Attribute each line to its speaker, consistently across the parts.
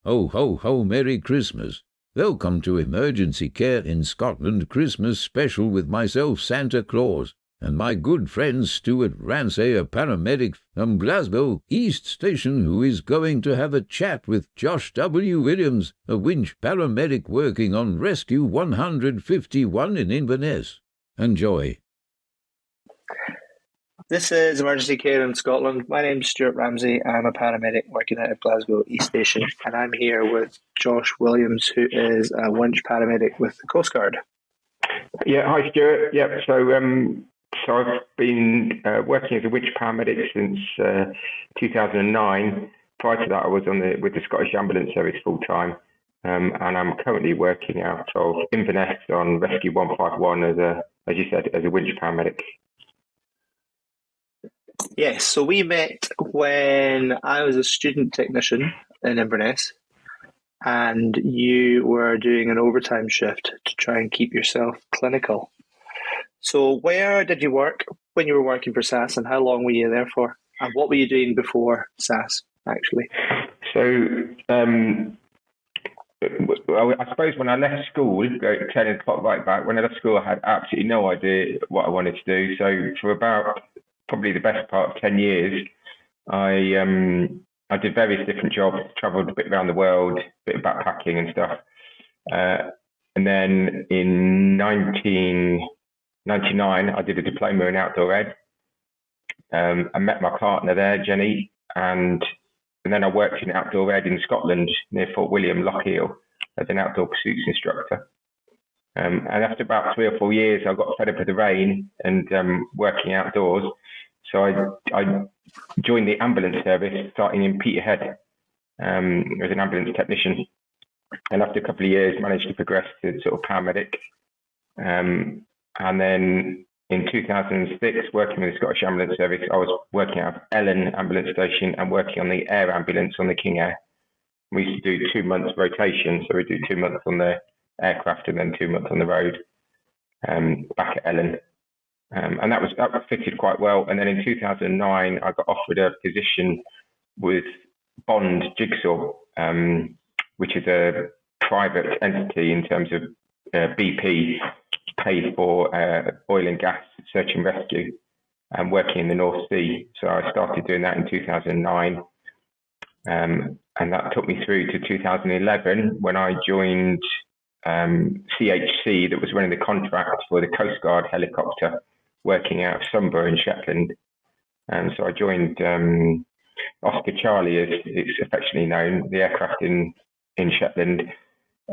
Speaker 1: Ho, ho, ho, Merry Christmas. Welcome to Emergency Care in Scotland Christmas special with myself, Santa Claus, and my good friend Stuart Ramsay, a paramedic from Glasgow East Station, who is going to have a chat with Josh W. Williams, a Winch Paramedic working on Rescue 151 in Inverness. Enjoy.
Speaker 2: This is Emergency Care in Scotland. My name's Stuart Ramsay. I'm a paramedic working out of Glasgow East Station, and I'm here with Josh Williams, who is a winch paramedic with the Coastguard.
Speaker 3: Yeah, hi Stuart. Yep. So I've been working as a winch paramedic since 2009. Prior to that, I was with the Scottish Ambulance Service full time, and I'm currently working out of Inverness on Rescue 151 as you said, as a winch paramedic.
Speaker 2: Yes, so we met when I was a student technician in Inverness, and you were doing an overtime shift to try and keep yourself clinical. So where did you work when you were working for SAS, and how long were you there for? And what were you doing before SAS, actually?
Speaker 3: So I suppose when I left school, turning the clock right back, when I left school, I had absolutely no idea what I wanted to do. So for about probably the best part of 10 years, I did various different jobs, travelled a bit around the world, a bit of backpacking and stuff. And then in 1999, I did a diploma in outdoor ed. I met my partner there, Jenny, and then I worked in outdoor ed in Scotland near Fort William, Lochiel, as an outdoor pursuits instructor. And after about 3 or 4 years, I got fed up with the rain and working outdoors. So I joined the ambulance service, starting in Peterhead as an ambulance technician. And after a couple of years, managed to progress to sort of paramedic. And then in 2006, working with the Scottish Ambulance Service, I was working out of Ellen Ambulance Station and working on the air ambulance on the King Air. We used to do 2 months rotation, so we do 2 months on the aircraft and then 2 months on the road back at Ellen. And that fitted quite well. And then in 2009, I got offered a position with Bond Jigsaw, which is a private entity in terms of BP, paid for oil and gas search and rescue, and working in the North Sea. So I started doing that in 2009. And that took me through to 2011 when I joined CHC, that was running the contract for the Coastguard helicopter, working out of Sunbury in Shetland. And so I joined Oscar Charlie, as it's affectionately known, the aircraft in Shetland,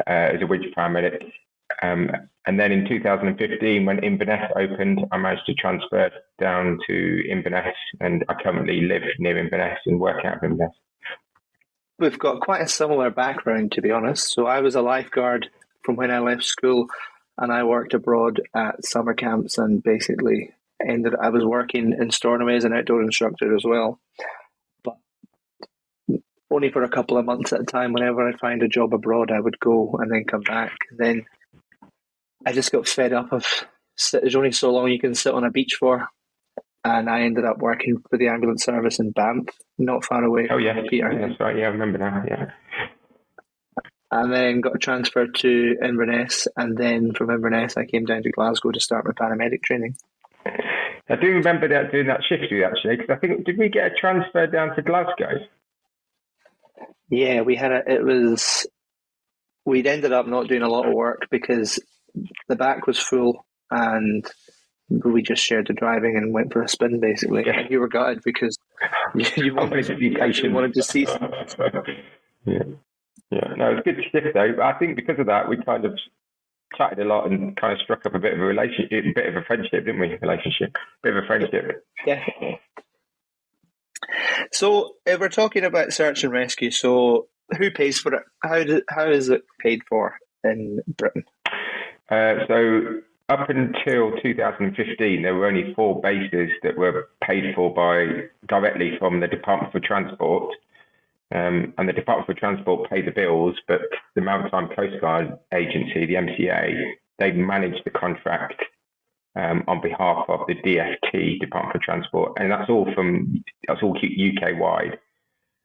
Speaker 3: as a winch paramedic. And then in 2015, when Inverness opened, I managed to transfer down to Inverness, and I currently live near Inverness and work out of Inverness.
Speaker 2: We've got quite a similar background, to be honest. So I was a lifeguard from when I left school, and I worked abroad at summer camps, and basically I was working in Stornoway as an outdoor instructor as well, but only for a couple of months at a time. Whenever I find a job abroad, I would go and then come back. And then I just got fed up of there's only so long you can sit on a beach for, and I ended up working for the ambulance service in Banff, not far away from Peterhead.
Speaker 3: Yeah, that's right. Yeah, I remember now. Yeah.
Speaker 2: And then got transferred to Inverness, and then from Inverness I came down to Glasgow to start my paramedic training.
Speaker 3: I do remember doing that shift with you, actually, because I think, did we get a transfer down to Glasgow?
Speaker 2: Yeah, we'd ended up not doing a lot of work because the back was full, and we just shared the driving and went for a spin, basically.
Speaker 3: Yeah.
Speaker 2: And you were gutted because you wanted to see
Speaker 3: Yeah. Yeah, no, it's a good shift though. But I think because of that, we kind of chatted a lot and kind of struck up a bit of a friendship, didn't we? Bit of a friendship.
Speaker 2: Yeah. So if we're talking about search and rescue, so who pays for it? How is it paid for in Britain?
Speaker 3: So up until 2015, there were only 4 bases that were paid for directly from the Department for Transport. And the Department for Transport paid the bills, but the Maritime Coastguard Agency, the MCA, they managed the contract on behalf of the DFT, Department for Transport, and that's all UK wide.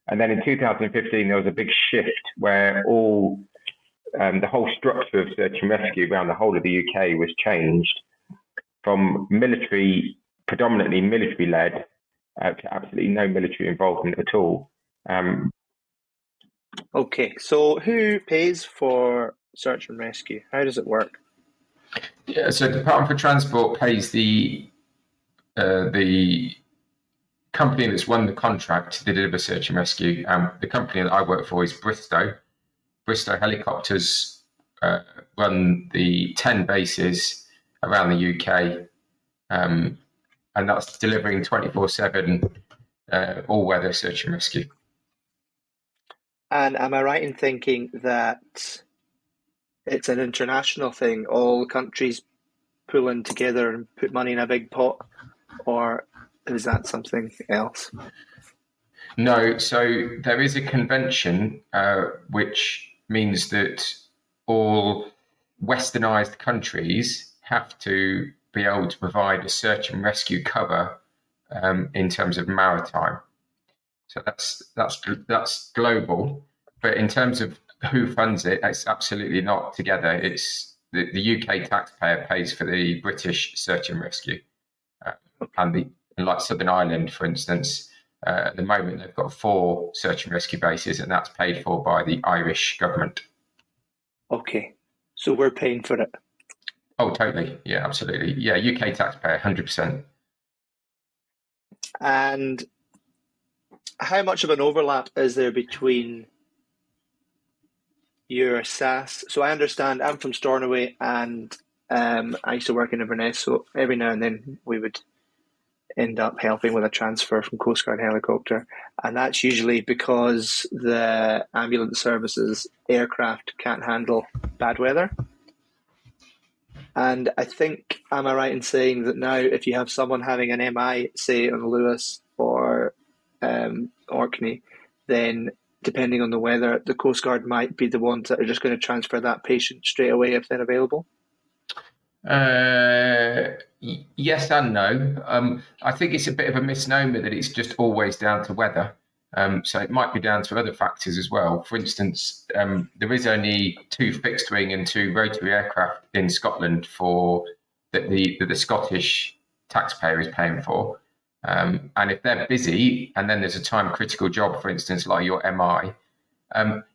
Speaker 3: And then in 2015, there was a big shift where the whole structure of search and rescue around the whole of the UK was changed from predominantly military-led, to absolutely no military involvement at all.
Speaker 2: Okay, so who pays for search and rescue? How does it work?
Speaker 4: Yeah, so Department for Transport pays the company that's won the contract to deliver search and rescue. The company that I work for is Bristow. Bristow Helicopters run the 10 bases around the UK, and that's delivering 24/7 all-weather search and rescue.
Speaker 2: And am I right in thinking that it's an international thing? All countries pull in together and put money in a big pot, or is that something else?
Speaker 4: No, so there is a convention which means that all westernized countries have to be able to provide a search and rescue cover in terms of maritime. So that's global, but in terms of who funds it, it's absolutely not together. It's the UK taxpayer pays for the British search and rescue, and like Southern Ireland, for instance. At the moment, they've got 4 search and rescue bases, and that's paid for by the Irish government.
Speaker 2: Okay, so we're paying for it.
Speaker 4: Oh, totally. Yeah, absolutely. Yeah, UK taxpayer, 100%.
Speaker 2: And how much of an overlap is there between your SAS? So I understand I'm from Stornoway, and I used to work in Inverness, so every now and then we would end up helping with a transfer from Coastguard helicopter, and that's usually because the ambulance services aircraft can't handle bad weather. And I think, am I right in saying that now if you have someone having an MI, say on Lewis or Orkney, then depending on the weather, the Coastguard might be the ones that are just going to transfer that patient straight away if they're available?
Speaker 4: Yes and no. I think it's a bit of a misnomer that it's just always down to weather. So it might be down to other factors as well. For instance, there is only 2 fixed wing and 2 rotary aircraft in Scotland that the Scottish taxpayer is paying for. And if they're busy and then there's a time critical job, for instance, like your MI,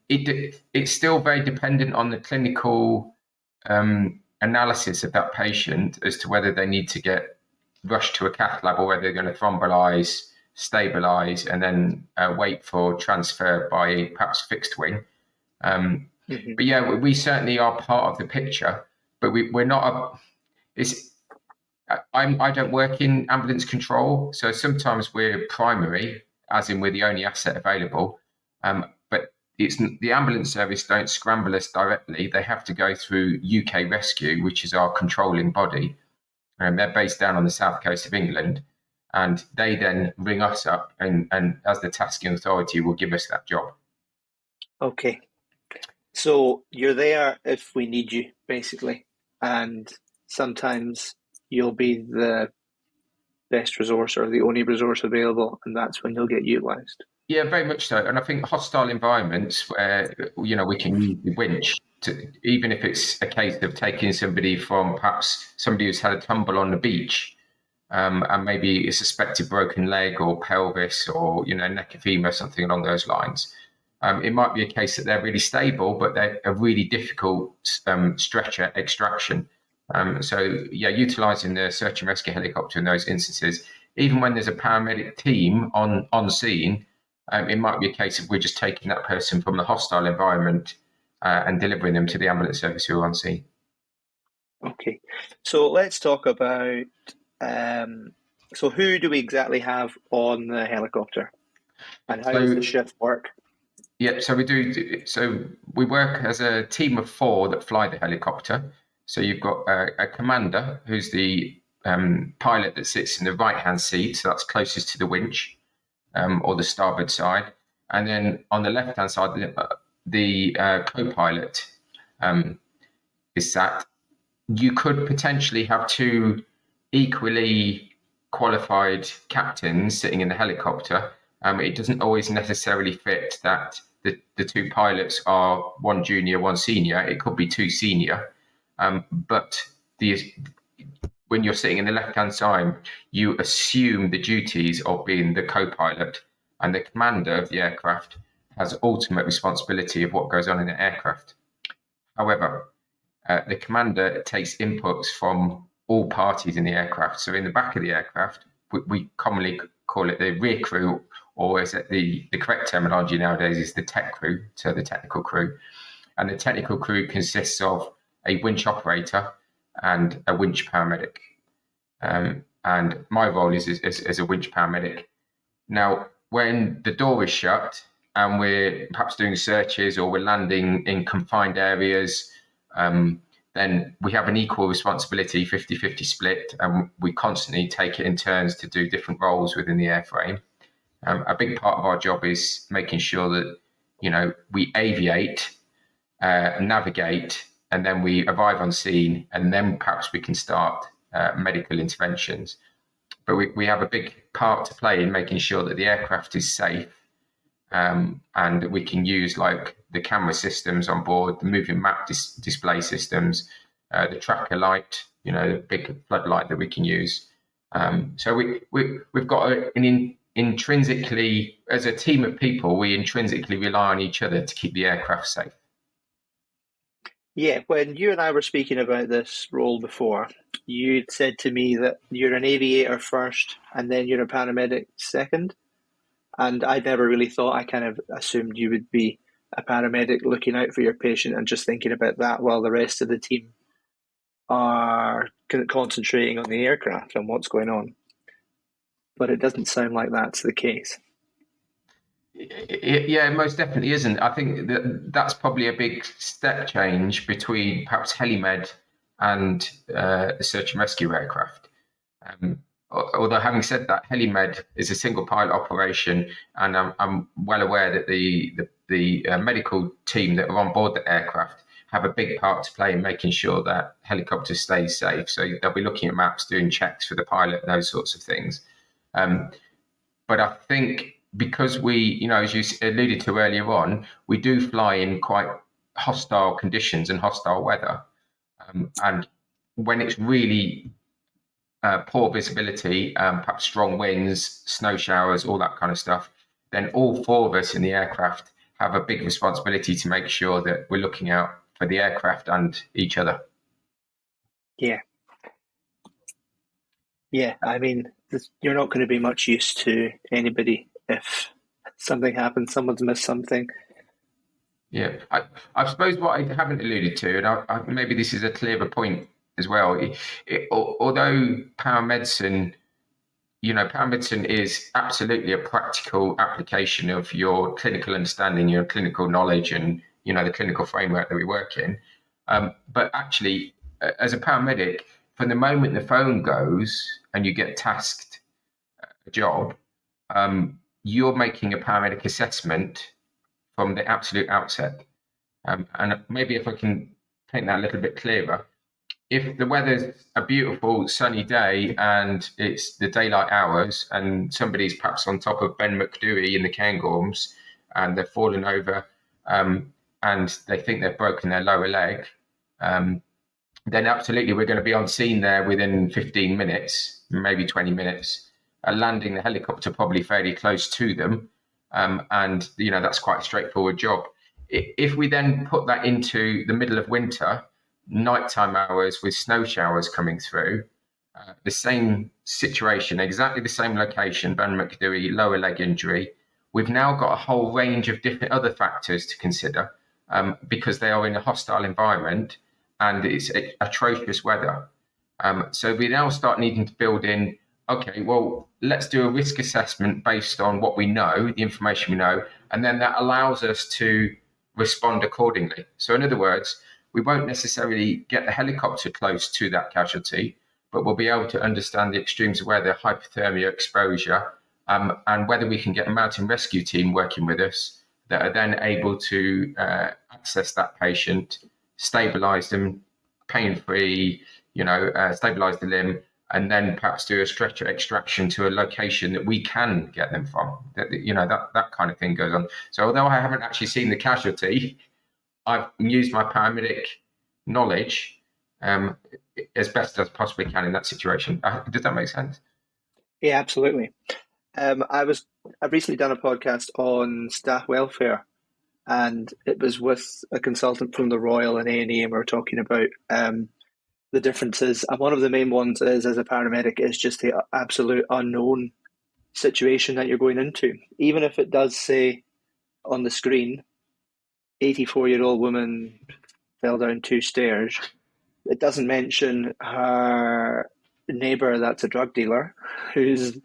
Speaker 4: it's still very dependent on the clinical analysis of that patient as to whether they need to get rushed to a cath lab or whether they're going to thrombolyze, stabilize, and then wait for transfer by perhaps fixed wing. But yeah, we certainly are part of the picture, but we're not. I don't work in ambulance control, so sometimes we're primary, as in we're the only asset available. But it's the ambulance service don't scramble us directly. They have to go through UK Rescue, which is our controlling body, and they're based down on the south coast of England. And they then ring us up, and as the tasking authority will give us that job.
Speaker 2: Okay. So you're there if we need you, basically. And sometimes you'll be the best resource or the only resource available, and that's when you'll get utilised.
Speaker 4: Yeah, very much so. And I think hostile environments where, we can use the winch, even if it's a case of taking somebody from perhaps somebody who's had a tumble on the beach, and maybe a suspected broken leg or pelvis or, neck of femur, something along those lines. It might be a case that they're really stable, but they're a really difficult stretcher extraction. So, utilising the search and rescue helicopter in those instances, even when there's a paramedic team on scene, it might be a case of we're just taking that person from the hostile environment and delivering them to the ambulance service who are on scene.
Speaker 2: Okay, so let's talk about so who do we exactly have on the helicopter, and how does the shift work?
Speaker 4: Yeah, so we do. So we work as a team of 4 that fly the helicopter. So you've got a commander who's the pilot that sits in the right-hand seat, so that's closest to the winch or the starboard side, and then on the left-hand side, the co-pilot is sat. You could potentially have 2 equally qualified captains sitting in the helicopter, It doesn't always necessarily fit that the two pilots are one junior, one senior. It could be two senior, but when you're sitting in the left-hand side, you assume the duties of being the co-pilot, and the commander of the aircraft has ultimate responsibility of what goes on in the aircraft. However, the commander takes inputs from all parties in the aircraft. So in the back of the aircraft, we commonly call it the rear crew, or is it the correct terminology nowadays is the tech crew, so the technical crew. And the technical crew consists of a winch operator and a winch paramedic. And my role is as a winch paramedic. Now, when the door is shut and we're perhaps doing searches or we're landing in confined areas, then we have an equal responsibility, 50-50 split, and we constantly take it in turns to do different roles within the airframe. A big part of our job is making sure that, we aviate, navigate, and then we arrive on scene, and then perhaps we can start medical interventions. But we have a big part to play in making sure that the aircraft is safe, and that we can use like the camera systems on board, the moving map display systems, the tracker light, the big floodlight that we can use. So we've got an intrinsically, as a team of people, we intrinsically rely on each other to keep the aircraft safe.
Speaker 2: Yeah, when you and I were speaking about this role before, you'd said to me that you're an aviator first and then you're a paramedic second. And I never really thought, I kind of assumed you would be a paramedic looking out for your patient and just thinking about that while the rest of the team are concentrating on the aircraft and what's going on. But it doesn't sound like that's the case.
Speaker 4: Yeah, it most definitely isn't. I think that's probably a big step change between perhaps helimed and a search and rescue aircraft. Although having said that, helimed is a single pilot operation, and I'm well aware that the medical team that are on board the aircraft have a big part to play in making sure that helicopter stays safe. So they'll be looking at maps, doing checks for the pilot, those sorts of things. But I think because we, as you alluded to earlier on, we do fly in quite hostile conditions and hostile weather. And when it's really poor visibility, perhaps strong winds, snow showers, all that kind of stuff, then all four of us in the aircraft have a big responsibility to make sure that we're looking out for the aircraft and each other.
Speaker 2: Yeah. Yeah, I mean, you're not going to be much use to anybody if something happens, someone's missed something.
Speaker 4: Yeah, I suppose what I haven't alluded to, and maybe this is a clearer point as well, although paramedicine is absolutely a practical application of your clinical understanding, your clinical knowledge, and the clinical framework that we work in. But actually, as a paramedic, from the moment the phone goes and you get tasked a job, you're making a paramedic assessment from the absolute outset. And maybe if I can paint that a little bit clearer, if the weather's a beautiful sunny day and it's the daylight hours and somebody's perhaps on top of Ben McDewey in the Cairngorms and they're fallen over and they think they've broken their lower leg, then absolutely we're going to be on scene there within 15 minutes, maybe 20 minutes, landing the helicopter probably fairly close to them. And that's quite a straightforward job. If we then put that into the middle of winter, nighttime hours with snow showers coming through, the same situation, exactly the same location, Ben McDewey, lower leg injury, we've now got a whole range of different other factors to consider because they are in a hostile environment and it's atrocious weather. So we now start needing to build in, okay, well, let's do a risk assessment based on what we know, the information we know, and then that allows us to respond accordingly. So in other words, we won't necessarily get the helicopter close to that casualty, but we'll be able to understand the extremes of weather, hypothermia, exposure, and whether we can get a mountain rescue team working with us that are then able to access that patient, stabilize them pain-free, stabilize the limb, and then perhaps do a stretcher extraction to a location that we can get them from. That kind of thing goes on. So although I haven't actually seen the casualty, I've used my paramedic knowledge as best as I possibly can in that situation. Does that make sense?
Speaker 2: Yeah, absolutely. I've recently done a podcast on staff welfare, and it was with a consultant from the Royal and A&E, and we were talking about the differences. And one of the main ones is, as a paramedic, is just the absolute unknown situation that you're going into. Even if it does say on the screen, 84-year-old woman fell down 2 stairs, it doesn't mention her neighbour that's a drug dealer who's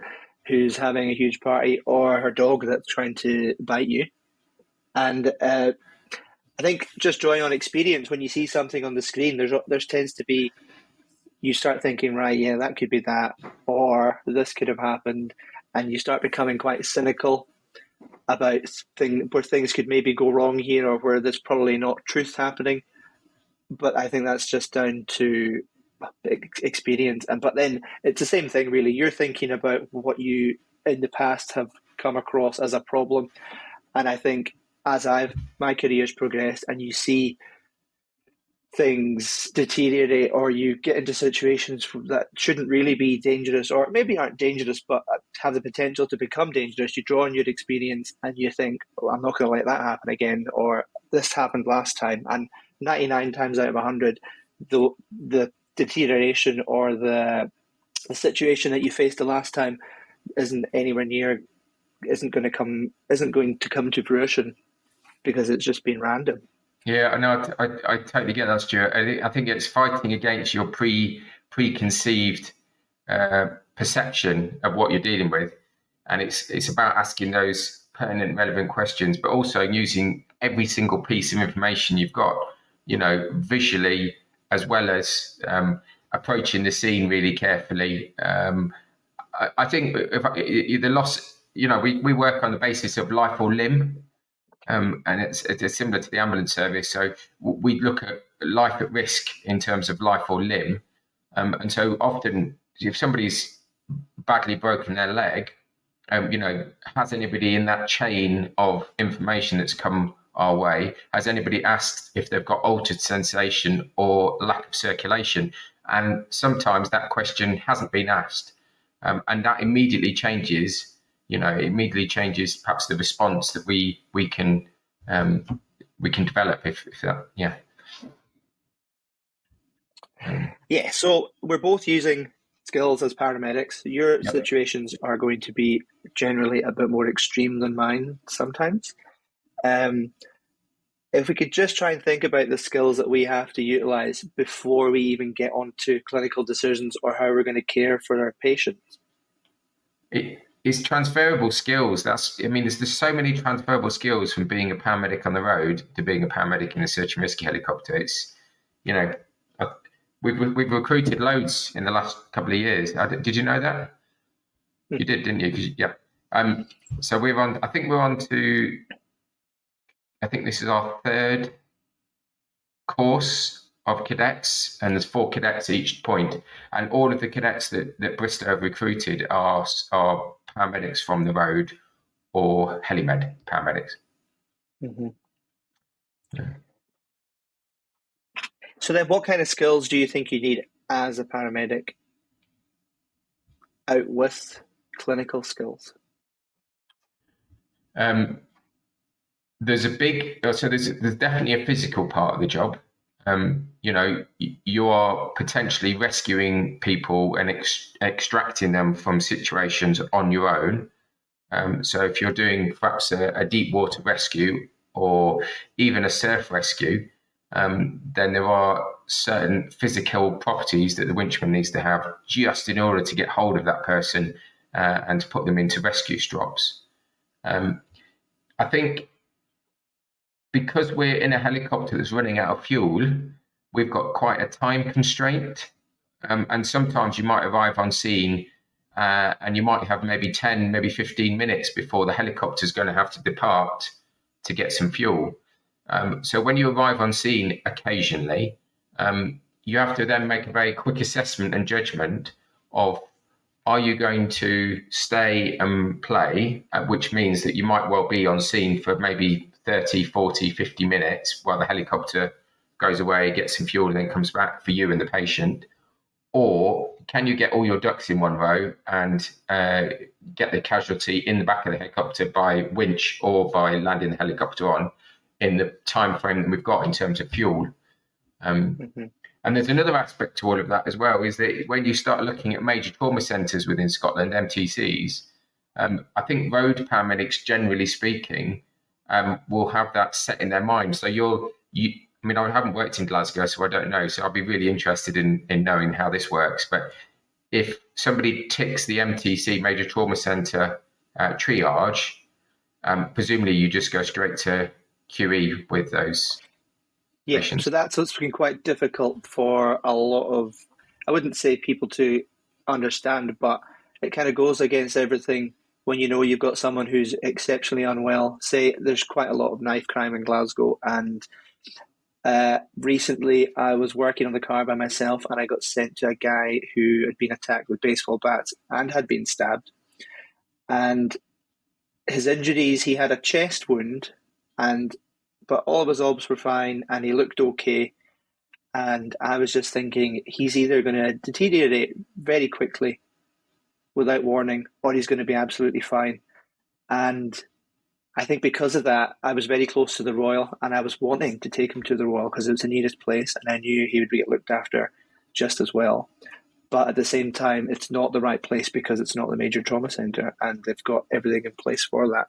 Speaker 2: having a huge party, or her dog that's trying to bite you. And I think just drawing on experience, when you see something on the screen, there tends to be, you start thinking, right, yeah, that could be that, or this could have happened, and you start becoming quite cynical about where things could maybe go wrong here, or where there's probably not truth happening. But I think that's just down to experience. But then it's the same thing, really. You're thinking about what you in the past have come across as a problem, and I think as my career's progressed, and you see things deteriorate, or you get into situations that shouldn't really be dangerous, or maybe aren't dangerous but have the potential to become dangerous, you draw on your experience and you think, oh, I'm not going to let that happen again, or this happened last time. And 99 times out of 100, the deterioration or the situation that you faced the last time isn't going to come to fruition, because it's just been random.
Speaker 4: Yeah, I know. I totally get that, Stuart. I think it's fighting against your preconceived perception of what you're dealing with, and it's about asking those pertinent, relevant questions, but also using every single piece of information you've got, visually, as well as approaching the scene really carefully. I think if the loss, we work on the basis of life or limb. And it's similar to the ambulance service. So we look at life at risk in terms of life or limb. And so often, if somebody's badly broken their leg, has anybody in that chain of information that's come our way, has anybody asked if they've got altered sensation or lack of circulation? And sometimes that question hasn't been asked. And that immediately changes perhaps the response that we can develop if that, yeah.
Speaker 2: Yeah, so we're both using skills as paramedics. Your situations are going to be generally a bit more extreme than mine sometimes. If we could just try and think about the skills that we have to utilize before we even get onto clinical decisions or how we're going to care for our patients.
Speaker 4: It's transferable skills. There's so many transferable skills from being a paramedic on the road to being a paramedic in a search and rescue helicopter. It's, we've recruited loads in the last couple of years. Did you know that? You did, didn't you? Yeah. So I think this is our 3rd course of cadets, and there's 4 cadets at each point, and all of the cadets that Bristol have recruited are paramedics from the road or helimed paramedics.
Speaker 2: Mm-hmm. Yeah. So then what kind of skills do you think you need as a paramedic out with clinical skills?
Speaker 4: There's definitely a physical part of the job. You are potentially rescuing people and extracting them from situations on your own. So if you're doing perhaps a deep water rescue or even a surf rescue, then there are certain physical properties that the winchman needs to have just in order to get hold of that person and to put them into rescue stops. I think because we're in a helicopter that's running out of fuel, we've got quite a time constraint. And sometimes you might arrive on scene and you might have maybe 10, maybe 15 minutes before the helicopter is going to have to depart to get some fuel. So when you arrive on scene occasionally, you have to then make a very quick assessment and judgment of, are you going to stay and play, which means that you might well be on scene for maybe 30, 40, 50 minutes while the helicopter goes away, gets some fuel, and then comes back for you and the patient? Or can you get all your ducks in one row and get the casualty in the back of the helicopter by winch or by landing the helicopter on in the time frame that we've got in terms of fuel? And there's another aspect to all of that as well, is that when you start looking at major trauma centres within Scotland, MTCs, I think road paramedics, generally speaking, will have that set in their mind. So I mean, I haven't worked in Glasgow, so I don't know. So I'll be really interested in knowing how this works. But if somebody ticks the MTC, major trauma centre triage, presumably you just go straight to QE with those.
Speaker 2: Yeah, so that's what's been quite difficult for a lot of, I wouldn't say people to understand, but it kind of goes against everything when you know you've got someone who's exceptionally unwell. Say there's quite a lot of knife crime in Glasgow, and recently I was working on the car by myself and I got sent to a guy who had been attacked with baseball bats and had been stabbed. And his injuries, he had a chest wound, but all of his obs were fine and he looked okay. And I was just thinking, he's either going to deteriorate very quickly without warning, or he's going to be absolutely fine. And I think because of that, I was very close to the Royal, and I was wanting to take him to the Royal because it was the nearest place, and I knew he would get looked after just as well. But at the same time, it's not the right place because it's not the major trauma centre, and they've got everything in place for that.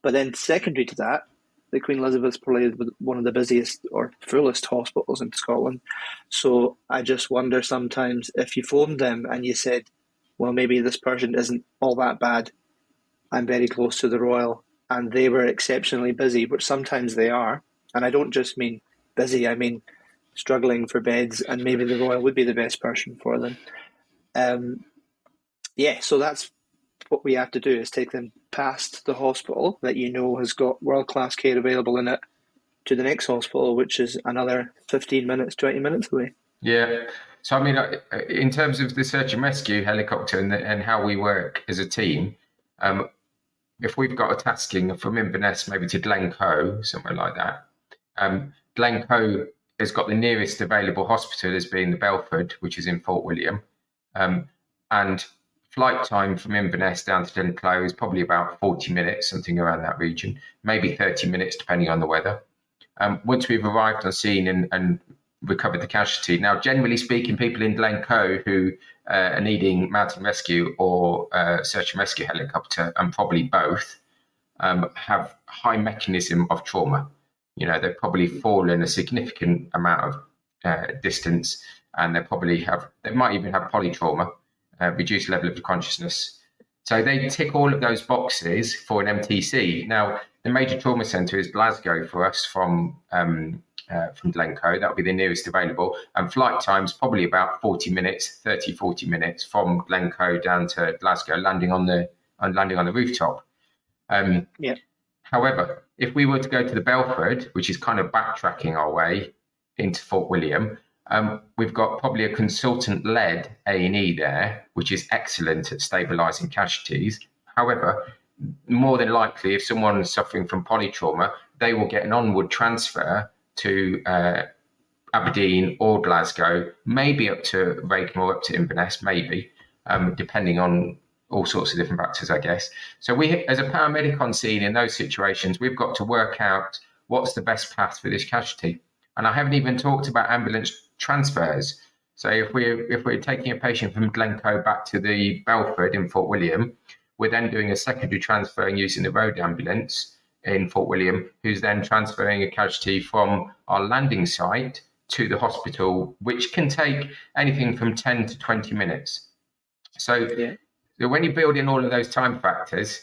Speaker 2: But then secondary to that, the Queen Elizabeth's probably one of the busiest or fullest hospitals in Scotland. So I just wonder sometimes if you phoned them and you said, well, maybe this person isn't all that bad, I'm very close to the Royal, and they were exceptionally busy, which sometimes they are. And I don't just mean busy, I mean struggling for beds, and maybe the Royal would be the best person for them. So that's what we have to do, is take them past the hospital that you know has got world-class care available in it to the next hospital, which is another 15 minutes, 20 minutes away.
Speaker 4: Yeah. So, I mean, in terms of the search and rescue helicopter and how we work as a team, if we've got a tasking from Inverness maybe to Glencoe, somewhere like that, Glencoe has got the nearest available hospital as being the Belford, which is in Fort William. And flight time from Inverness down to Glencoe is probably about 40 minutes, something around that region, maybe 30 minutes, depending on the weather. Once we've arrived on scene and recovered the casualty. Now, generally speaking, people in Glencoe who are needing mountain rescue or search and rescue helicopter, and probably both, have high mechanism of trauma. You know, they've probably fallen a significant amount of distance, and they might even have polytrauma, reduced level of consciousness. So they tick all of those boxes for an MTC. Now, the major trauma centre is Glasgow for us from Glencoe. That would be the nearest available. And flight time's probably about 40 minutes from Glencoe down to Glasgow, landing on the rooftop. However, if we were to go to the Belford, which is kind of backtracking our way into Fort William, we've got probably a consultant-led A&E there, which is excellent at stabilising casualties. However, more than likely, if someone's suffering from polytrauma, they will get an onward transfer to Aberdeen or Glasgow, maybe up to Reagan or up to Inverness, maybe, depending on all sorts of different factors, I guess. So we, as a paramedic on scene in those situations, we've got to work out what's the best path for this casualty. And I haven't even talked about ambulance transfers. So if we're taking a patient from Glencoe back to the Belford in Fort William, we're then doing a secondary transfer and using the road ambulance in Fort William, who's then transferring a casualty from our landing site to the hospital, which can take anything from 10 to 20 minutes. So when you build in all of those time factors,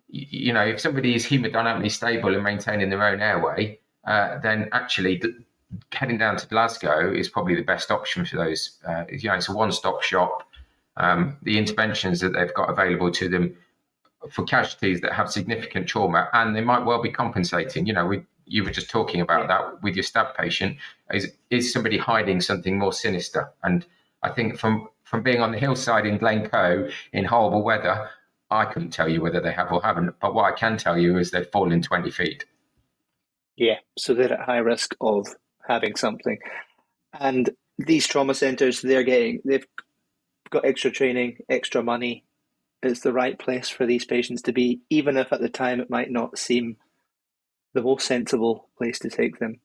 Speaker 4: you know, if somebody is hemodynamically stable and maintaining their own airway, then actually heading down to Glasgow is probably the best option for those. You know, it's a one-stop shop. The interventions that they've got available to them for casualties that have significant trauma, and they might well be compensating. You know, you were just talking about that with your stab patient. Is somebody hiding something more sinister? And I think from from being on the hillside in Glencoe in horrible weather, I couldn't tell you whether they have or haven't. But what I can tell you is they've fallen 20 feet.
Speaker 2: Yeah, so they're at high risk of having something. And these trauma centres, they've got extra training, extra money. It's the right place for these patients to be, even if at the time it might not seem the most sensible place to take them.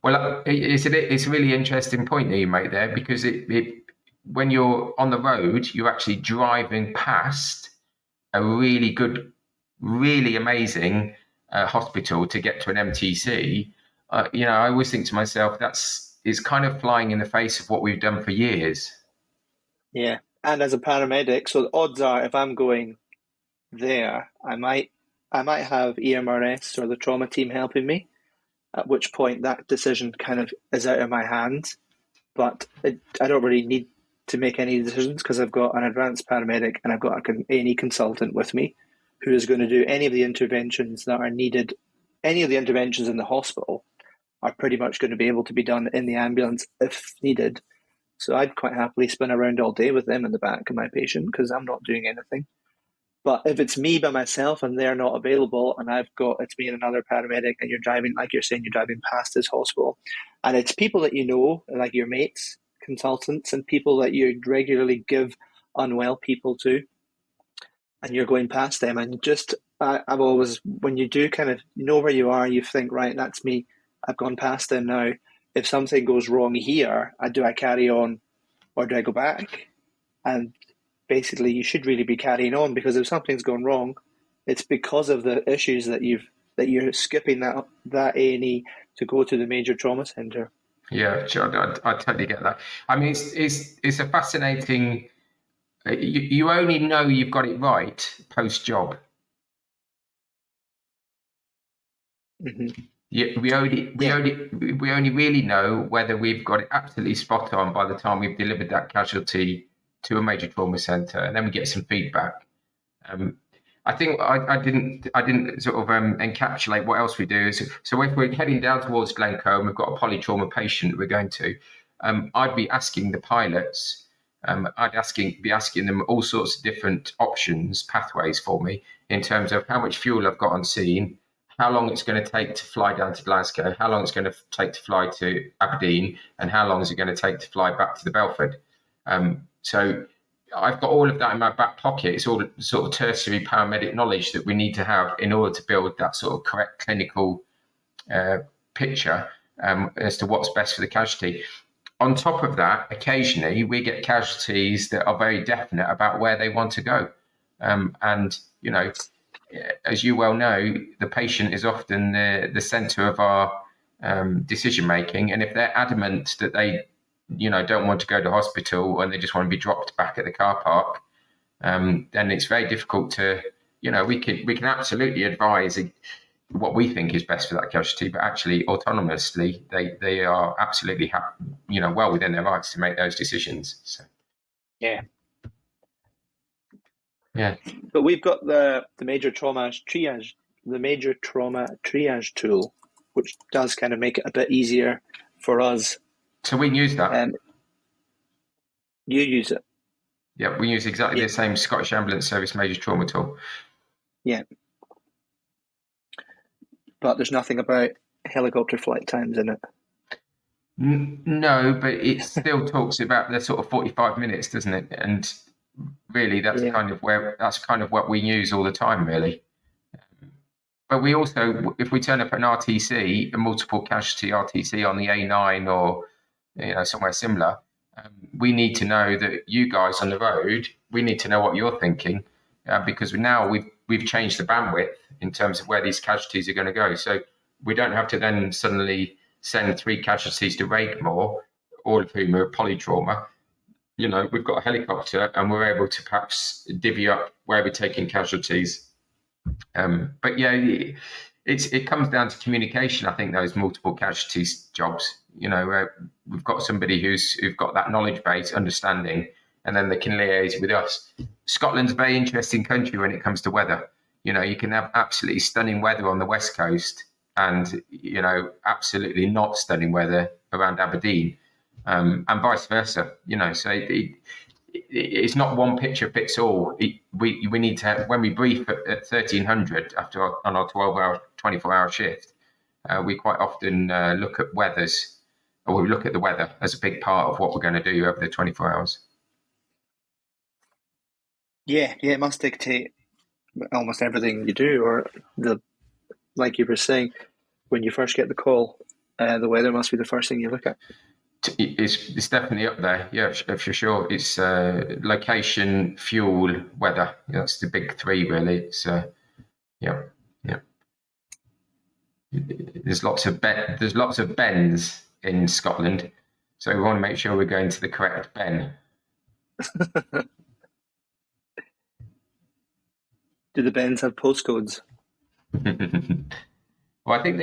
Speaker 4: Well, it's a really interesting point that you make there, because when you're on the road, you're actually driving past a really good, really amazing hospital to get to an MTC. I always think to myself, it's kind of flying in the face of what we've done for years.
Speaker 2: Yeah, and as a paramedic, so the odds are if I'm going there, I might have EMRS or the trauma team helping me, at which point that decision kind of is out of my hands. But I don't really need to make any decisions because I've got an advanced paramedic and I've got an A&E consultant with me who is going to do any of the interventions that are needed. Any of the interventions in the hospital are pretty much going to be able to be done in the ambulance if needed. So I'd quite happily spin around all day with them in the back of my patient because I'm not doing anything. But if it's me by myself and they're not available and it's me and another paramedic and you're driving, like you're saying, you're driving past this hospital and it's people that you know, like your mates, consultants and people that you regularly give unwell people to, and you're going past them and I've always, when you do kind of know where you are, you think, right, that's me. I've gone past them now. If something goes wrong here, do I carry on or do I go back? And basically, you should really be carrying on because if something's gone wrong, it's because of the issues that you're skipping that A&E to go to the major trauma centre.
Speaker 4: Yeah, sure. I totally get that. I mean, it's a fascinating. You only know you've got it right post job.
Speaker 2: Mm-hmm.
Speaker 4: Yeah, we only really know whether we've got it absolutely spot on by the time we've delivered that casualty to a major trauma centre, and then we get some feedback. I think I didn't sort of encapsulate what else we do. So if we're heading down towards Glencoe and we've got a polytrauma patient we're going to, I'd be asking the pilots, be asking them all sorts of different options, pathways for me in terms of how much fuel I've got on scene, how long it's going to take to fly down to Glasgow, how long it's going to take to fly to Aberdeen, and how long is it going to take to fly back to the Belford. So I've got all of that in my back pocket. It's all sort of tertiary paramedic knowledge that we need to have in order to build that sort of correct clinical picture as to what's best for the casualty. On top of that, occasionally we get casualties that are very definite about where they want to go. And, as you well know, the patient is often the centre of our decision making. And if they're adamant that they don't want to go to hospital and they just want to be dropped back at the car park, then it's very difficult to, we can absolutely advise what we think is best for that casualty, but actually autonomously, they are absolutely well within their rights to make those decisions. So.
Speaker 2: Yeah.
Speaker 4: Yeah.
Speaker 2: But we've got the major trauma triage tool, which does kind of make it a bit easier for us.
Speaker 4: So we use that.
Speaker 2: You use it.
Speaker 4: Yeah, we use exactly the same Scottish Ambulance Service major trauma tool.
Speaker 2: Yeah. But there's nothing about helicopter flight times in it.
Speaker 4: No, but it still talks about the sort of 45 minutes, doesn't it? And really, that's kind of what we use all the time, really. But we also, if we turn up an RTC, a multiple casualty RTC on the A9 or somewhere similar, we need to know that you guys on the road, we need to know what you're thinking, because now we've changed the bandwidth in terms of where these casualties are going to go. So we don't have to then suddenly send 3 casualties to Raigmore, all of whom are polytrauma. We've got a helicopter and we're able to perhaps divvy up where we're taking casualties. But yeah, it comes down to communication. I think those multiple casualties jobs, we've got somebody who's got that knowledge base, understanding, and then they can liaise with us. Scotland's a very interesting country when it comes to weather. You can have absolutely stunning weather on the west coast and, absolutely not stunning weather around Aberdeen, and vice versa. So it's not one picture fits all. We need to have, when we brief at 1300 on our 24-hour shift, we quite often look at weathers, or we look at the weather as a big part of what we're going to do over the 24 hours.
Speaker 2: Yeah, it must dictate almost everything you do, or like you were saying, when you first get the call, the weather must be the first thing you look at.
Speaker 4: It's definitely up there, yeah, for sure. It's location, fuel, weather. That's the big three, really. It's yeah. There's lots of bends in Scotland, so we want to make sure we're going to the correct ben.
Speaker 2: Do the bends have postcodes?
Speaker 4: Well, I think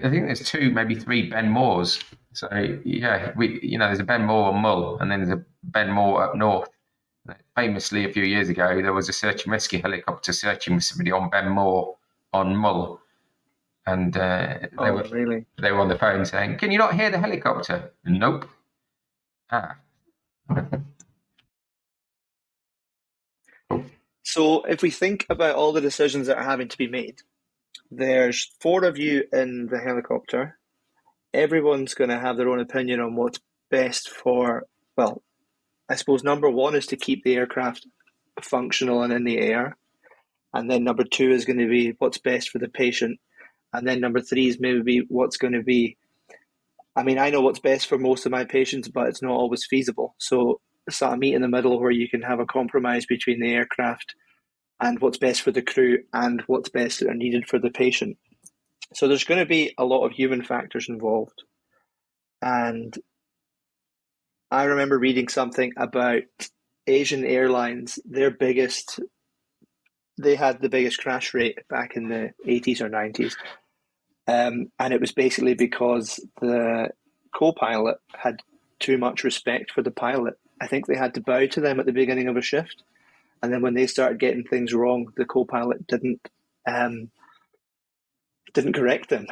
Speaker 4: there's 2, maybe 3 Ben Moors. So yeah, there's a Ben Moor on Mull, and then there's a Ben Moor up north. Famously, a few years ago, there was a search and rescue helicopter searching with somebody on Ben Moor on Mull, and they were on the phone saying, "Can you not hear the helicopter?" Nope.
Speaker 2: So if we think about all the decisions that are having to be made, there's 4 of you in the helicopter. Everyone's going to have their own opinion on what's best for, well, I suppose number 1 is to keep the aircraft functional and in the air. And then number 2 is going to be what's best for the patient. And then number 3 is maybe what's going to be, I mean, I know what's best for most of my patients, but it's not always feasible. So sort of meet in the middle where you can have a compromise between the aircraft and what's best for the crew and what's best or needed for the patient. So there's going to be a lot of human factors involved. And I remember reading something about Asian airlines, they had the biggest crash rate back in the 80s or 90s. And it was basically because the co-pilot had too much respect for the pilot. I think they had to bow to them at the beginning of a shift. And then when they started getting things wrong, the co-pilot didn't correct them.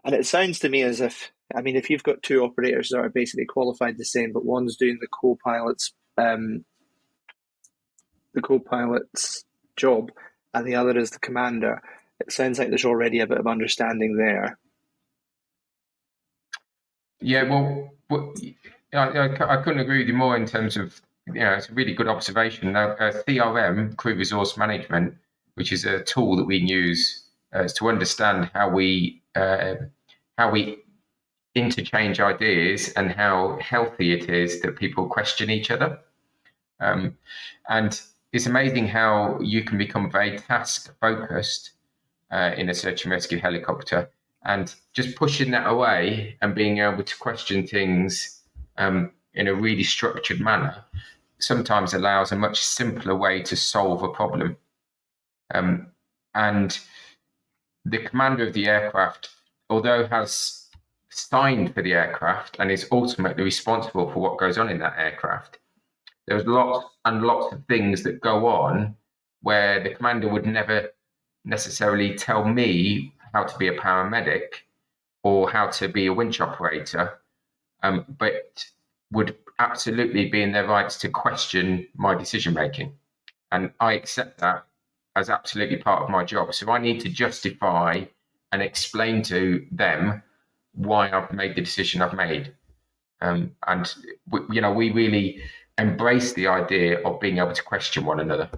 Speaker 2: And it sounds to me as if, I mean, if you've got 2 operators that are basically qualified the same, but one's doing the co-pilot's job and the other is the commander, it sounds like there's already a bit of understanding there.
Speaker 4: Yeah, well I couldn't agree with you more in terms of, it's a really good observation. Now, CRM, Crew Resource Management, which is a tool that we use to understand how we interchange ideas and how healthy it is that people question each other. And it's amazing how you can become very task-focused in a search and rescue helicopter, and just pushing that away and being able to question things in a really structured manner sometimes allows a much simpler way to solve a problem. And the commander of the aircraft, although has signed for the aircraft and is ultimately responsible for what goes on in that aircraft, there's lots and lots of things that go on where the commander would never necessarily tell me how to be a paramedic or how to be a winch operator, but would absolutely be in their rights to question my decision making. And I accept that as absolutely part of my job. So I need to justify and explain to them why I've made the decision I've made. And we really embrace the idea of being able to question one another.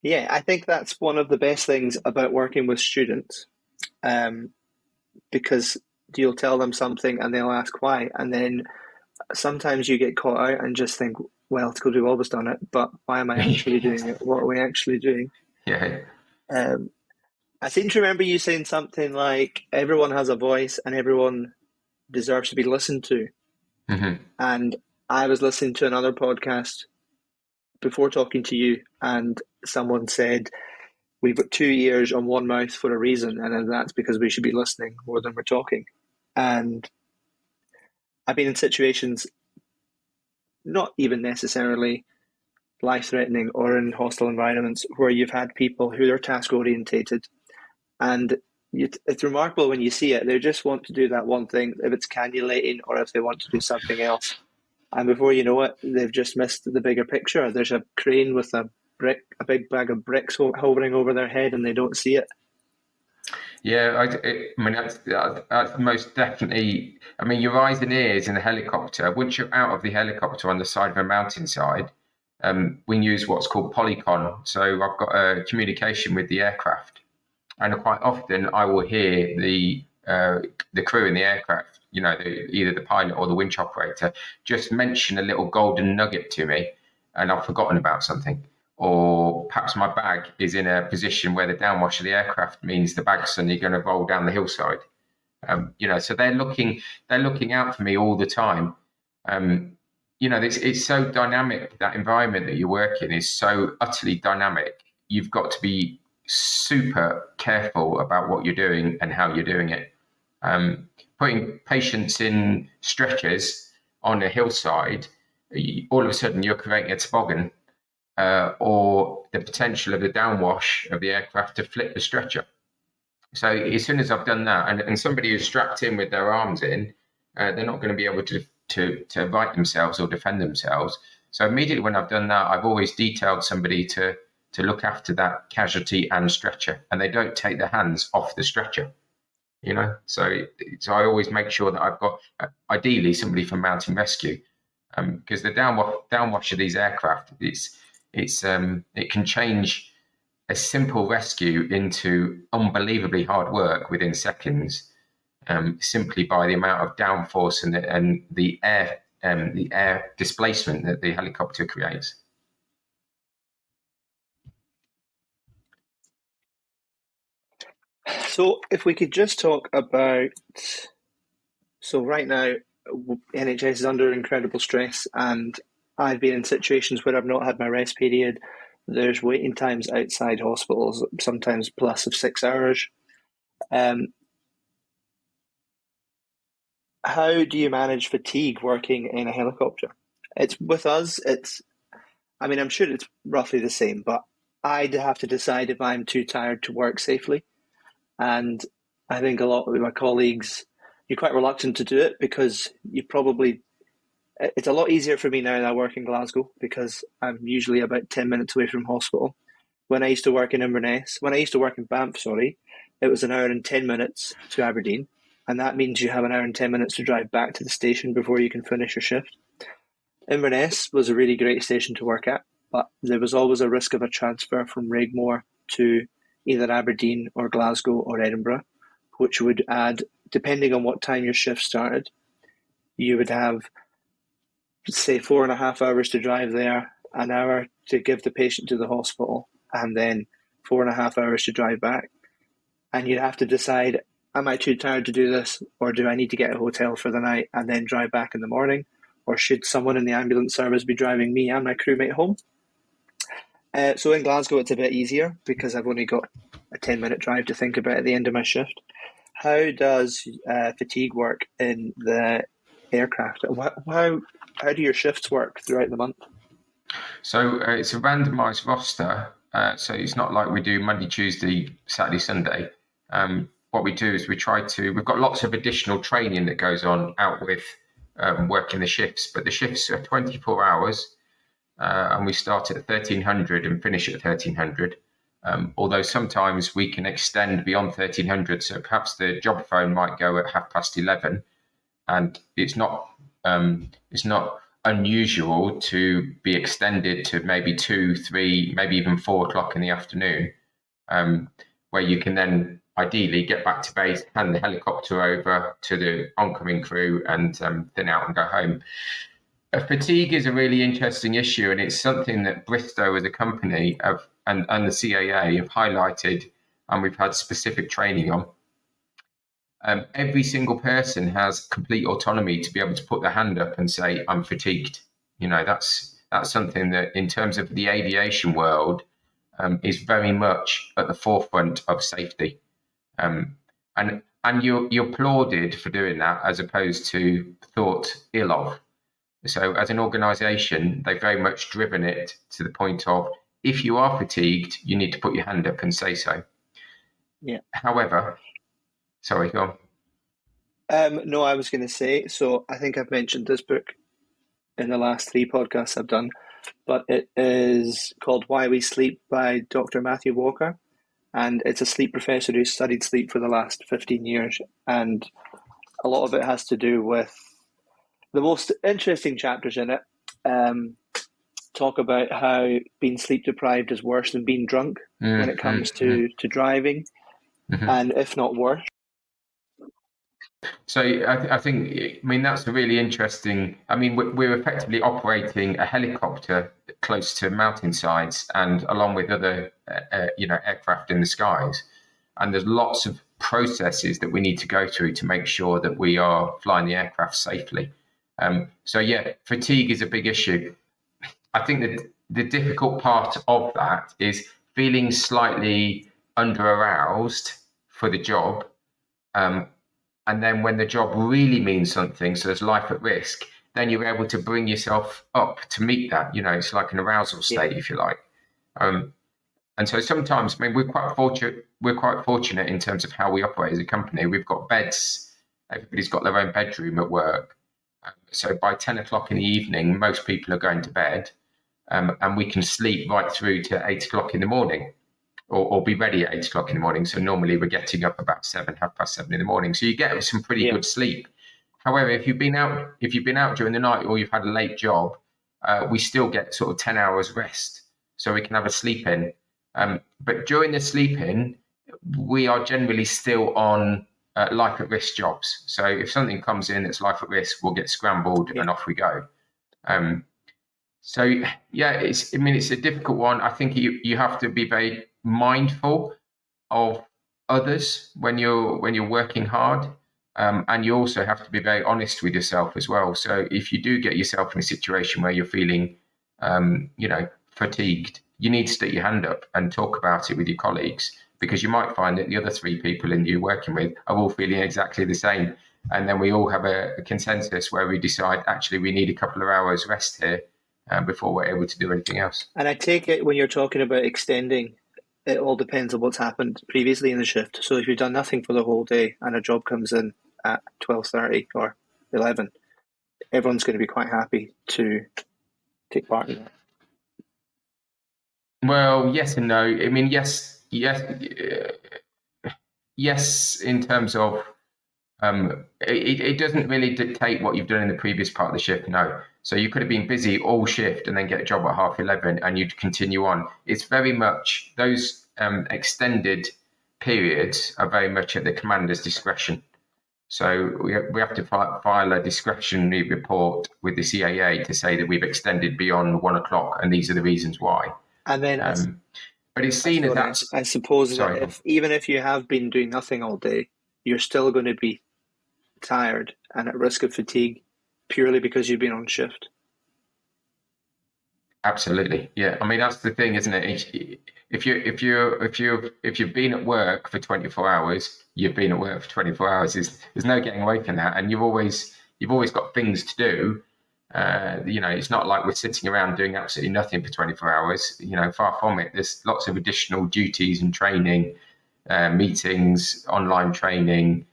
Speaker 2: Yeah, I think that's one of the best things about working with students, because you'll tell them something and they'll ask why, and then sometimes you get caught out and just think, well, it's good we've always done it, but why am I actually doing it? What are we actually doing?
Speaker 4: Yeah.
Speaker 2: I seem to remember you saying something like everyone has a voice and everyone deserves to be listened to.
Speaker 4: Mm-hmm.
Speaker 2: And I was listening to another podcast before talking to you, and someone said, we've got 2 ears on one mouth for a reason, and that's because we should be listening more than we're talking. And I've been in situations, not even necessarily life-threatening or in hostile environments, where you've had people who are task-orientated, and it's remarkable when you see it. They just want to do that one thing, if it's cannulating or if they want to do something else. And before you know it, they've just missed the bigger picture. There's a crane with a big bag of bricks hovering over their head, and they don't see it.
Speaker 4: Yeah, I mean that's most definitely. I mean, your eyes and ears in the helicopter. Once you're out of the helicopter on the side of a mountainside, we use what's called polycon. So I've got a communication with the aircraft, and quite often I will hear the crew in the aircraft, either the pilot or the winch operator, just mention a little golden nugget to me, and I've forgotten about something. Or perhaps my bag is in a position where the downwash of the aircraft means the bag's suddenly going to roll down the hillside. So they're looking out for me all the time. It's so dynamic. That environment that you work in is so utterly dynamic. You've got to be super careful about what you're doing and how you're doing it. Putting patients in stretchers on a hillside, all of a sudden you're creating a toboggan. Or the potential of the downwash of the aircraft to flip the stretcher. So as soon as I've done that, and somebody who's strapped in with their arms in, they're not going to be able to right themselves or defend themselves. So immediately when I've done that, I've always detailed somebody to look after that casualty and stretcher, and they don't take their hands off the stretcher. So I always make sure that I've got ideally somebody from mountain rescue, because the downwash of these aircraft it can change a simple rescue into unbelievably hard work within seconds, simply by the amount of downforce and the air displacement that the helicopter creates.
Speaker 2: So if we could just talk about, so right now NHS is under incredible stress, and I've been in situations where I've not had my rest period. There's waiting times outside hospitals, sometimes plus of 6 hours. How do you manage fatigue working in a helicopter? It's with us, I'm sure it's roughly the same, but I'd have to decide if I'm too tired to work safely. And I think a lot of my colleagues, you're quite reluctant to do it because it's a lot easier for me now that I work in Glasgow because I'm usually about 10 minutes away from hospital. When I used to work in Banff, it was an hour and 10 minutes to Aberdeen. And that means you have an hour and 10 minutes to drive back to the station before you can finish your shift. Inverness was a really great station to work at, but there was always a risk of a transfer from Rigmore to either Aberdeen or Glasgow or Edinburgh, which would add, depending on what time your shift started, you would have, say, 4.5 hours to drive there, an hour to give the patient to the hospital, and then 4.5 hours to drive back. And you'd have to decide, am I too tired to do this, or do I need to get a hotel for the night and then drive back in the morning? Or should someone in the ambulance service be driving me and my crewmate home? So in Glasgow, it's a bit easier because I've only got a 10-minute drive to think about at the end of my shift. How does fatigue work in the aircraft? How do your shifts work throughout the month?
Speaker 4: So it's a randomised roster. So it's not like we do Monday, Tuesday, Saturday, Sunday. What we do is we've got lots of additional training that goes on out with working the shifts, but the shifts are 24 hours and we start at 1300 and finish at 1300. Although sometimes we can extend beyond 1300, so perhaps the job phone might go at 11:30, and it's not unusual to be extended to maybe 2, 3, maybe even 4 o'clock in the afternoon, where you can then ideally get back to base, hand the helicopter over to the oncoming crew, and then out and go home. Fatigue is a really interesting issue, and it's something that Bristow as a company and the CAA have highlighted, and we've had specific training on. Every single person has complete autonomy to be able to put their hand up and say, I'm fatigued. That's something that in terms of the aviation world is very much at the forefront of safety. And you're applauded for doing that as opposed to thought ill of. So as an organisation, they've very much driven it to the point of, if you are fatigued, you need to put your hand up and say so.
Speaker 2: Yeah.
Speaker 4: However, sorry, go on.
Speaker 2: No, I was going to say, so I think I've mentioned this book in the last 3 podcasts I've done, but it is called Why We Sleep by Dr. Matthew Walker. And it's a sleep professor who's studied sleep for the last 15 years. And a lot of it has to do with the most interesting chapters in it. Talk about how being sleep deprived is worse than being drunk when it comes to driving, and if not worse.
Speaker 4: So I think, that's a really interesting. We're effectively operating a helicopter close to mountainsides and along with other, aircraft in the skies. And there's lots of processes that we need to go through to make sure that we are flying the aircraft safely. Fatigue is a big issue. I think that the difficult part of that is feeling slightly under-aroused for the job. And then when the job really means something, so there's life at risk, then you're able to bring yourself up to meet that. It's like an arousal state, if you like. And so sometimes, we're quite fortunate. We're quite fortunate in terms of how we operate as a company. We've got beds. Everybody's got their own bedroom at work. So by 10 o'clock in the evening, most people are going to bed, and we can sleep right through to 8 o'clock in the morning. Or be ready at 8 o'clock in the morning. So normally we're getting up about 7:30 in the morning. So you get some pretty good sleep. However, if you've been out during the night or you've had a late job, we still get sort of 10 hours rest. So we can have a sleep in. But during the sleep in, we are generally still on life at risk jobs. So if something comes in that's life at risk, we'll get scrambled and off we go. It's a difficult one. I think you have to be very mindful of others when you're working hard, and you also have to be very honest with yourself as well. So if you do get yourself in a situation where you're feeling fatigued, you need to stick your hand up and talk about it with your colleagues, because you might find that the other 3 people in you're working with are all feeling exactly the same, and then we all have a consensus where we decide actually we need a couple of hours rest here before we're able to do anything else.
Speaker 2: And I take it when you're talking about extending, it all depends on what's happened previously in the shift. So if you've done nothing for the whole day and a job comes in at 12:30 or 11, everyone's going to be quite happy to take part in that.
Speaker 4: Well, yes and no. Yes, in terms of it doesn't really dictate what you've done in the previous part of the shift, no. So you could have been busy all shift and then get a job at 11:30 and you'd continue on. It's very much, those extended periods are very much at the commander's discretion. So we have to file a discretionary report with the CAA to say that we've extended beyond 1 o'clock and these are the reasons why.
Speaker 2: And then
Speaker 4: but it's seen as that.
Speaker 2: I suppose that even if you have been doing nothing all day, you're still going to be tired and at risk of fatigue purely because you've been on shift.
Speaker 4: Absolutely, yeah. That's the thing, isn't it? If you've been at work for 24 hours, you've been at work for 24 hours. There's no getting away from that, and you've always got things to do. It's not like we're sitting around doing absolutely nothing for 24 hours. Far from it. There's lots of additional duties and training, meetings, online training,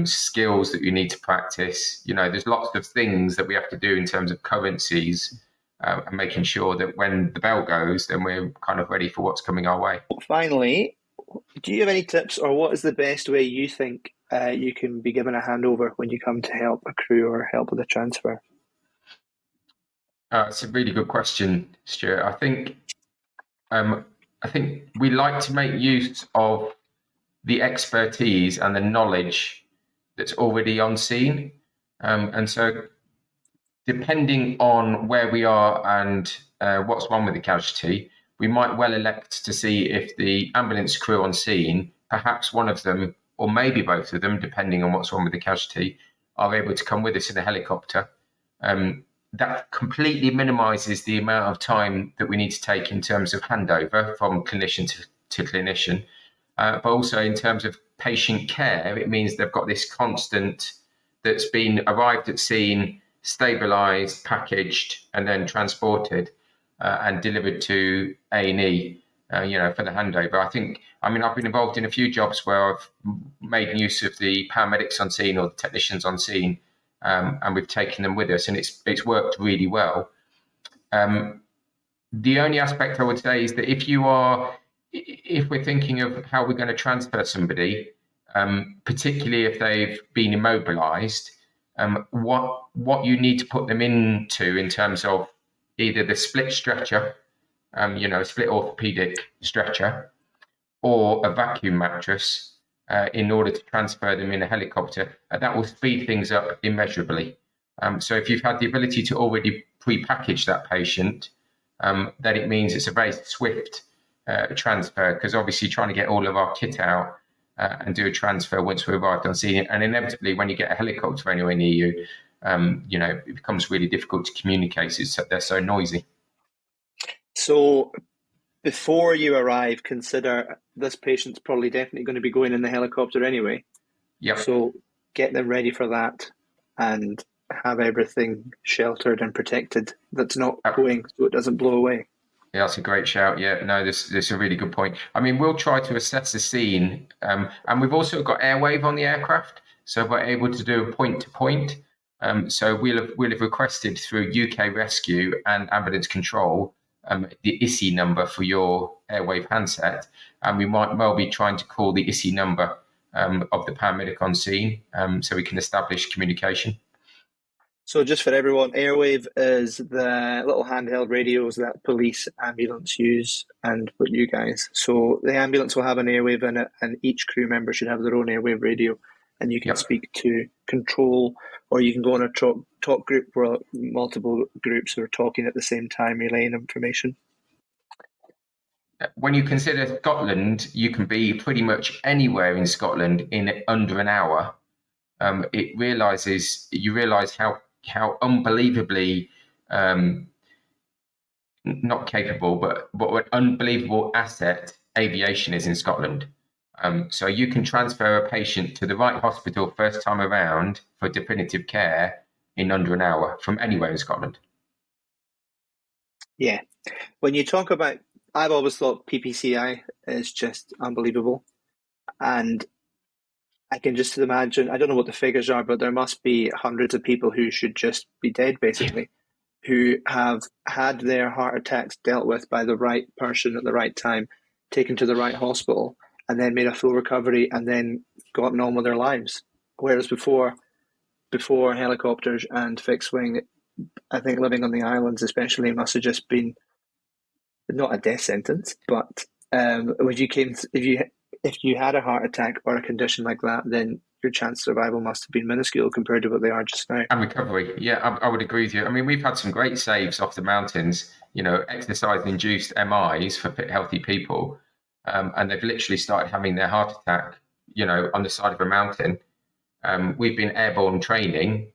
Speaker 4: skills that you need to practice. There's lots of things that we have to do in terms of currencies, and making sure that when the bell goes, then we're kind of ready for what's coming our way.
Speaker 2: Finally, do you have any tips, or what is the best way you think you can be given a handover when you come to help a crew or help with a transfer?
Speaker 4: It's a really good question, Stuart. I think we like to make use of the expertise and the knowledge that's already on scene. And so depending on where we are and what's wrong with the casualty, we might well elect to see if the ambulance crew on scene, perhaps one of them, or maybe both of them, depending on what's wrong with the casualty, are able to come with us in a helicopter. That completely minimises the amount of time that we need to take in terms of handover from clinician to clinician. But also in terms of patient care, it means they've got this constant that's been arrived at scene, stabilised, packaged, and then transported and delivered to A&E, for the handover. I've been involved in a few jobs where I've made use of the paramedics on scene or the technicians on scene and we've taken them with us, and it's worked really well. The only aspect I would say is that if we're thinking of how we're going to transfer somebody, particularly if they've been immobilised, what you need to put them into in terms of either the split stretcher, a split orthopedic stretcher, or a vacuum mattress in order to transfer them in a helicopter, that will speed things up immeasurably. So if you've had the ability to already pre-package that patient, then it means it's a very swift transfer, because obviously trying to get all of our kit out and do a transfer once we arrived on scene, and inevitably when you get a helicopter anywhere near you, it becomes really difficult to communicate. They're so noisy.
Speaker 2: So before you arrive, consider this patient's probably definitely going to be going in the helicopter anyway.
Speaker 4: Yeah.
Speaker 2: So get them ready for that and have everything sheltered and protected that's not going, so it doesn't blow away.
Speaker 4: Yeah, that's a great shout. Yeah, no, this is a really good point. I mean, we'll try to assess the scene, and we've also got airwave on the aircraft, so we're able to do a point-to-point. So we'll have requested through UK Rescue and Ambulance Control the ISI number for your airwave handset, and we might well be trying to call the ISI number of the paramedic on scene, so we can establish communication.
Speaker 2: So just for everyone, airwave is the little handheld radios that police, ambulance use, and what you guys. So the ambulance will have an airwave in it, and each crew member should have their own airwave radio, and you can speak to control, or you can go on a talk group where multiple groups are talking at the same time, relaying information.
Speaker 4: When you consider Scotland, you can be pretty much anywhere in Scotland in under an hour. You realise how unbelievably not capable, but what an unbelievable asset aviation is in Scotland. So you can transfer a patient to the right hospital first time around for definitive care in under an hour from anywhere in Scotland.
Speaker 2: Yeah. When you talk about, I've always thought PPCI is just unbelievable. And I can just imagine, I don't know what the figures are, but there must be hundreds of people who should just be dead, basically, who have had their heart attacks dealt with by the right person at the right time, taken to the right hospital, and then made a full recovery and then gotten on with their lives. Whereas before helicopters and fixed wing, I think living on the islands especially must have just been not a death sentence, but if you had a heart attack or a condition like that, then your chance of survival must have been minuscule compared to what they are just now.
Speaker 4: And recovery, yeah, I would agree with you. I mean, we've had some great saves off the mountains, exercise-induced MIs for healthy people, and they've literally started having their heart attack, on the side of a mountain. We've been airborne training,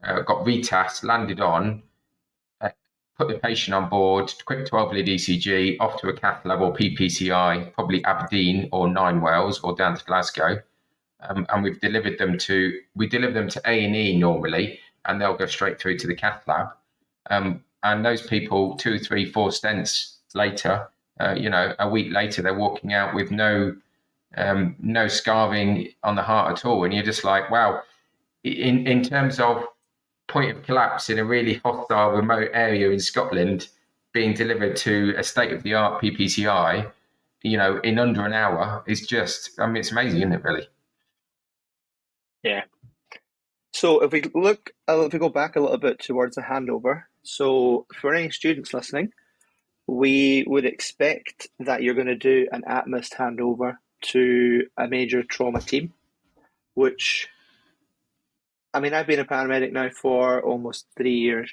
Speaker 4: got retasked, landed on, put the patient on board, quick 12-lead ECG, off to a cath lab or PPCI, probably Aberdeen or Nine Wells or down to Glasgow. And we deliver them to A&E normally, and they'll go straight through to the cath lab. And those people, 2, 3, 4 stents later, a week later, they're walking out with no scarring on the heart at all. And you're just like, wow, in terms of point of collapse in a really hostile, remote area in Scotland, being delivered to a state-of-the-art PPCI, in under an hour is just, it's amazing, isn't it, really?
Speaker 2: Yeah. So if we go back a little bit towards the handover, so for any students listening, we would expect that you're going to do an at-mist handover to a major trauma team, which, I've been a paramedic now for almost 3 years,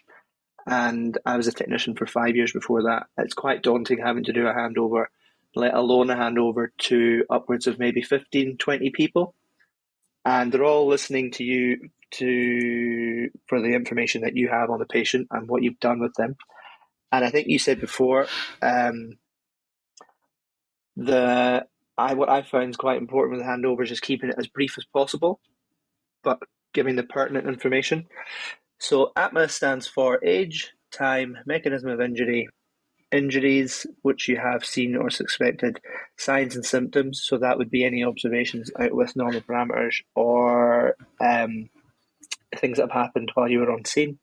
Speaker 2: and I was a technician for 5 years before that. It's quite daunting having to do a handover, let alone a handover to upwards of maybe 15, 20 people. And they're all listening to you for the information that you have on the patient and what you've done with them. And I think you said before, what I found is quite important with the handover is just keeping it as brief as possible, but giving the pertinent information. So ATMA stands for age, time, mechanism of injury, injuries which you have seen or suspected, signs and symptoms. So that would be any observations out with normal parameters or things that have happened while you were on scene,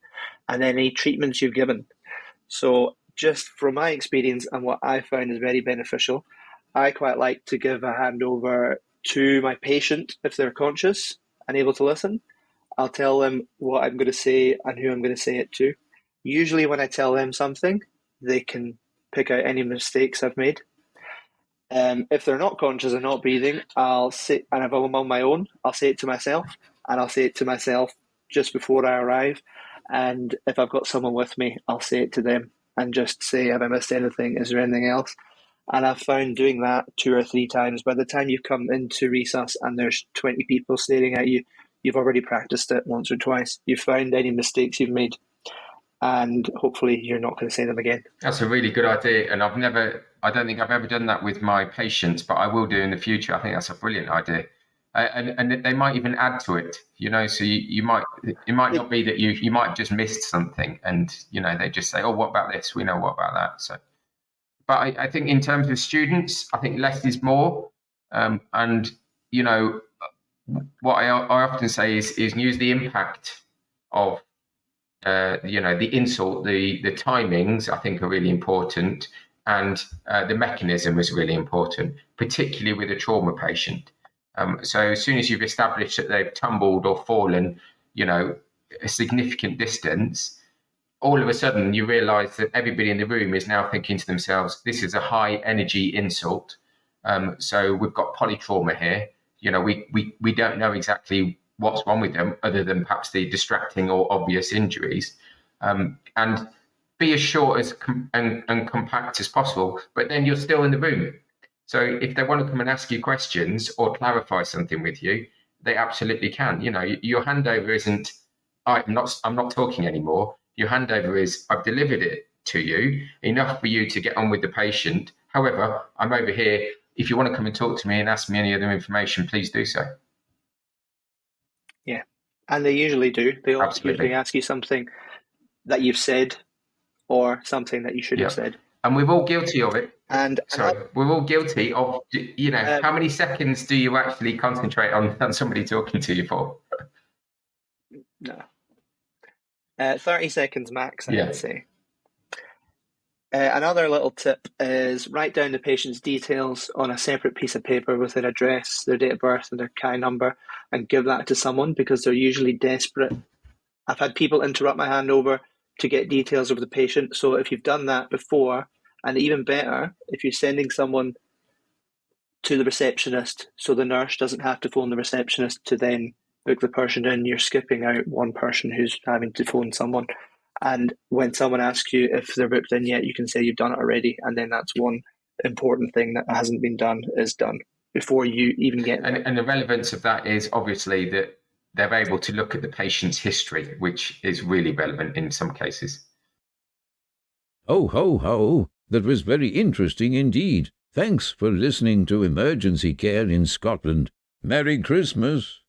Speaker 2: and then any treatments you've given. So just from my experience and what I found is very beneficial, I quite like to give a handover to my patient if they're conscious and able to listen. I'll tell them what I'm going to say and who I'm going to say it to. Usually when I tell them something, they can pick out any mistakes I've made. If they're not conscious and not breathing, I'll say, and if I'm on my own, I'll say it to myself, and I'll say it to myself just before I arrive. And if I've got someone with me, I'll say it to them and just say, have I missed anything? Is there anything else? And I've found doing that 2 or 3 times, by the time you come into resus and there's 20 people staring at you, you've already practiced it once or twice. You've found any mistakes you've made, and hopefully you're not going to say them again.
Speaker 4: That's a really good idea. And I don't think I've ever done that with my patients, but I will do in the future. I think that's a brilliant idea. And they might even add to it, so it might not be that you might have just missed something, and, they just say, oh, what about this? We know what about that. So, but I think in terms of students, I think less is more. And, what I often say is use the impact of, the insult, the timings, I think, are really important. And the mechanism is really important, particularly with a trauma patient. So as soon as you've established that they've tumbled or fallen, a significant distance, all of a sudden you realise that everybody in the room is now thinking to themselves, this is a high energy insult. So we've got polytrauma here. We don't know exactly what's wrong with them other than perhaps the distracting or obvious injuries. And be as short and compact as possible, but then you're still in the room. So if they want to come and ask you questions or clarify something with you, they absolutely can. Your handover isn't, I'm not talking anymore. Your handover is, I've delivered it to you, enough for you to get on with the patient. However, I'm over here. If you want to come and talk to me and ask me any other information, please do so.
Speaker 2: Yeah, and they usually do. They'll usually ask you something that you've said or something that you should have said.
Speaker 4: And we're all guilty of it.
Speaker 2: We're
Speaker 4: all guilty of, how many seconds do you actually concentrate on somebody talking to you for?
Speaker 2: No. 30 seconds max, I would say. Another little tip is write down the patient's details on a separate piece of paper with their address, their date of birth, and their CAI number, and give that to someone because they're usually desperate. I've had people interrupt my handover to get details of the patient. So if you've done that before, and even better, if you're sending someone to the receptionist so the nurse doesn't have to phone the receptionist to then book the person in, you're skipping out one person who's having to phone someone. And when someone asks you if they're booked in yet, you can say you've done it already. And then that's one important thing that hasn't been done is done before you even get there.
Speaker 4: And the relevance of that is obviously that they're able to look at the patient's history, which is really relevant in some cases.
Speaker 1: Ho, ho, ho. That was very interesting indeed. Thanks for listening to Emergency Care in Scotland. Merry Christmas.